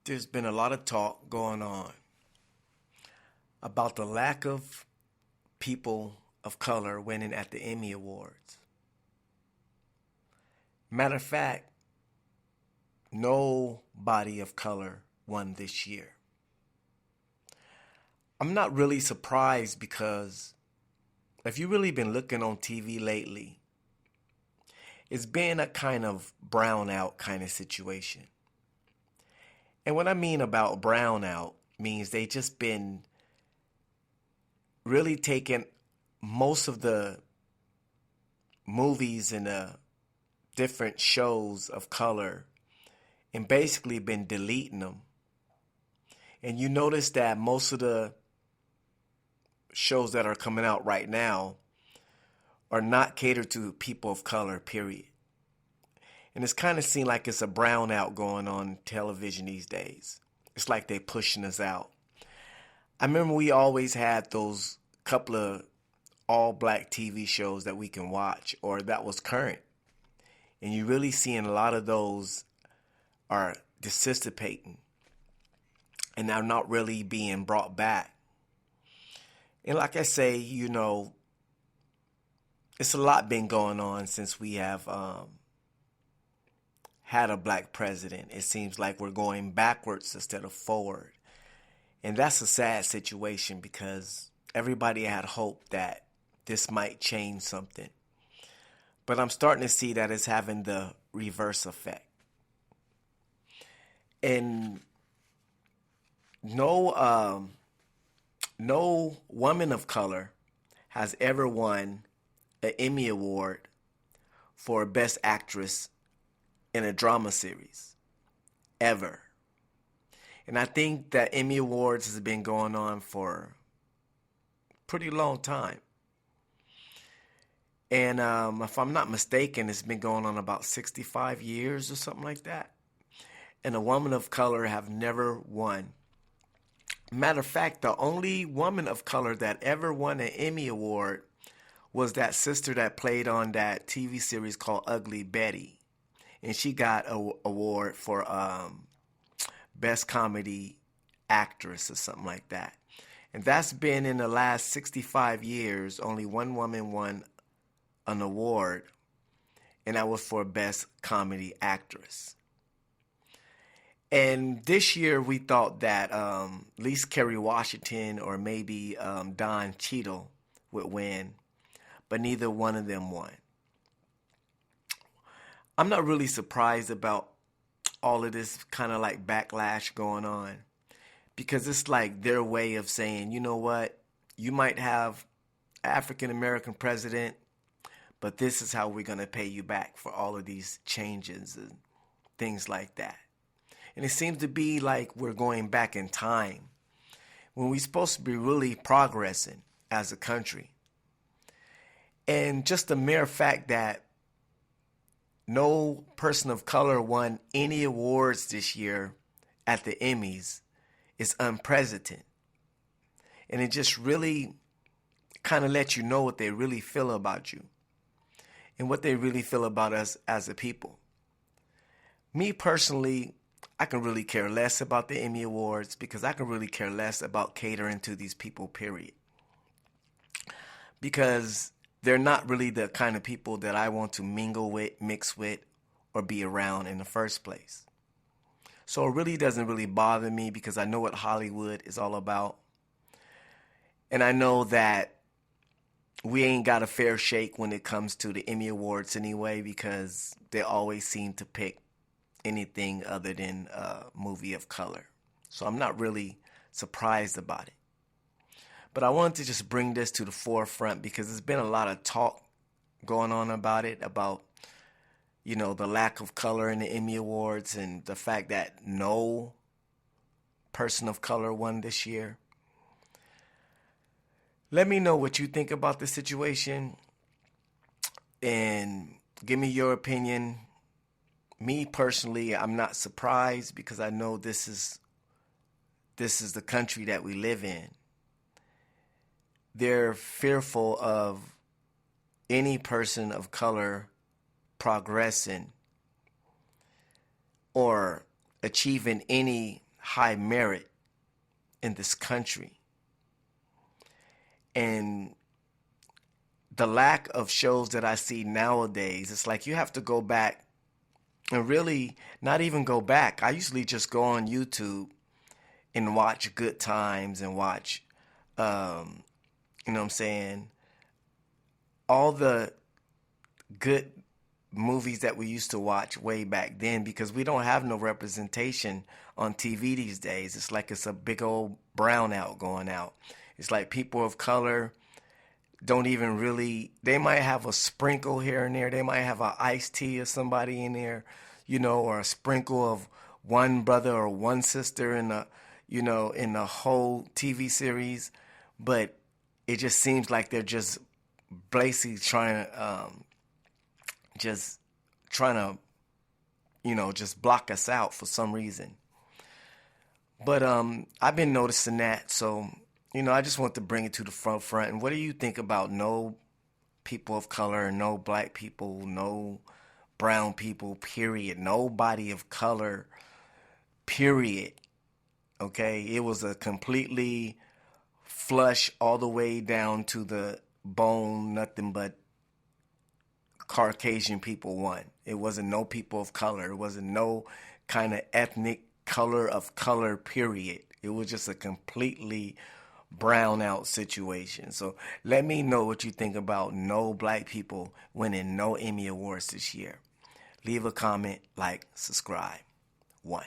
There's been a lot of talk going on about the lack of people of color winning at the Emmy Awards. Matter of fact, nobody of color won this year. I'm not really surprised because if you've really been looking on TV lately, it's been a kind of brownout kind of situation. And what I mean about brownout means they just been really taking most of the movies and the different shows of color and basically been deleting them. And you notice that most of the shows that are coming out right now are not catered to people of color, period. And it's kind of seemed like it's a brownout going on television these days. It's like they pushing us out. I remember we always had those couple of all-black TV shows that we can watch or that was current. And you're really seeing a lot of those are dissipating and are not really being brought back. And like I say, it's a lot been going on since we have had a black president. It seems like we're going backwards instead of forward. And that's a sad situation because everybody had hope that this might change something. But I'm starting to see that it's having the reverse effect. And no woman of color has ever won an Emmy Award for Best Actress in a drama series. Ever. And I think that Emmy Awards has been going on for a pretty long time. And if I'm not mistaken, it's been going on about 65 years or something like that. And a woman of color have never won. Matter of fact, the only woman of color that ever won an Emmy Award was that sister that played on that TV series called Ugly Betty. And she got an award for Best Comedy Actress or something like that. And that's been in the last 65 years. Only one woman won an award, and that was for Best Comedy Actress. And this year we thought that at least Kerry Washington or maybe Don Cheadle would win, but neither one of them won. I'm not really surprised about all of this kind of like backlash going on because it's like their way of saying, you know what, you might have an African American president, but this is how we're going to pay you back for all of these changes and things like that. And it seems to be like we're going back in time when we're supposed to be really progressing as a country. And just the mere fact that no person of color won any awards this year at the Emmys is unprecedented. And it just really kind of lets you know what they really feel about you and what they really feel about us as a people. Me personally, I can really care less about the Emmy Awards because I can really care less about catering to these people, period. Because they're not really the kind of people that I want to mingle with, mix with, or be around in the first place. So it really doesn't really bother me because I know what Hollywood is all about. And I know that we ain't got a fair shake when it comes to the Emmy Awards anyway because they always seem to pick anything other than a movie of color. So I'm not really surprised about it. But I wanted to just bring this to the forefront because there's been a lot of talk going on about it, about, the lack of color in the Emmy Awards and the fact that no person of color won this year. Let me know what you think about the situation and give me your opinion. Me personally, I'm not surprised because I know this is the country that we live in. They're fearful of any person of color progressing or achieving any high merit in this country. And the lack of shows that I see nowadays, it's like you have to go back and really not even go back. I usually just go on YouTube and watch Good Times and watch, you know what I'm saying, all the good movies that we used to watch way back then, because we don't have no representation on TV these days. It's like it's a big old brownout going out. It's like people of color don't even really, they might have a sprinkle here and there. They might have a iced tea or somebody in there, you know, or a sprinkle of one brother or one sister in the, you know, in the whole TV series. But it just seems like they're just basically just trying to, you know, just block us out for some reason. But I've been noticing that, so you know, I just want to bring it to the front. And what do you think about no people of color, no black people, no brown people, period, nobody of color, period? Okay, it was a completely flush all the way down to the bone, nothing but Caucasian people won. It wasn't no people of color. It wasn't no kind of ethnic color of color, period. It was just a completely brown out situation. So let me know what you think about no black people winning no Emmy Awards this year. Leave a comment, like, subscribe. 1.